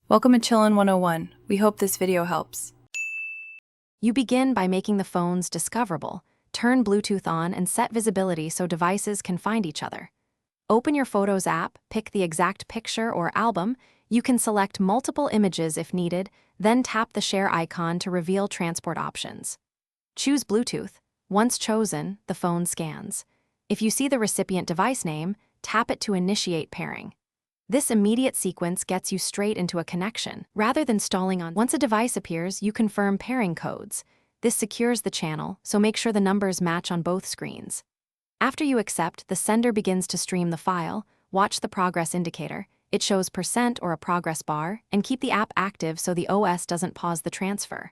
Welcome to Chillin' 101. We hope this video helps. You begin by making the phones discoverable, turn Bluetooth on, and set visibility so devices can find each other. Open your Photos app, pick the exact picture or album. You can select multiple images if needed, then tap the share icon to reveal transport options. Choose Bluetooth. Once chosen, the phone scans. If you see the recipient device name, tap it to initiate pairing. This immediate sequence gets you straight into a connection, rather than stalling on. Once a device appears, you confirm pairing codes. This secures the channel, so make sure the numbers match on both screens. After you accept, the sender begins to stream the file. Watch the progress indicator. It shows % or a progress bar, and keep the app active so the OS doesn't pause the transfer.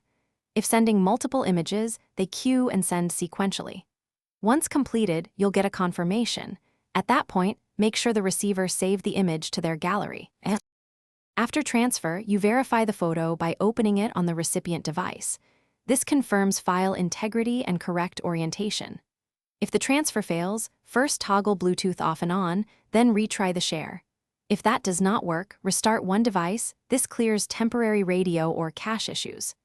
If sending multiple images, they queue and send sequentially. Once completed, you'll get a confirmation. At that point, make sure the receiver saved the image to their gallery. After transfer, you verify the photo by opening it on the recipient device. This confirms file integrity and correct orientation. If the transfer fails, first toggle Bluetooth off and on, then retry the share. If that does not work, restart one device. This clears temporary radio or cache issues.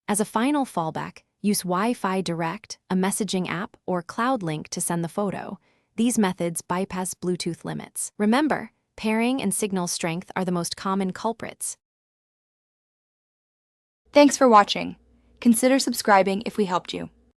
As a final fallback, use Wi-Fi Direct, a messaging app, or Cloud Link to send the photo. These methods bypass Bluetooth limits. Remember, pairing and signal strength are the most common culprits. Thanks for watching. Consider subscribing if we helped you.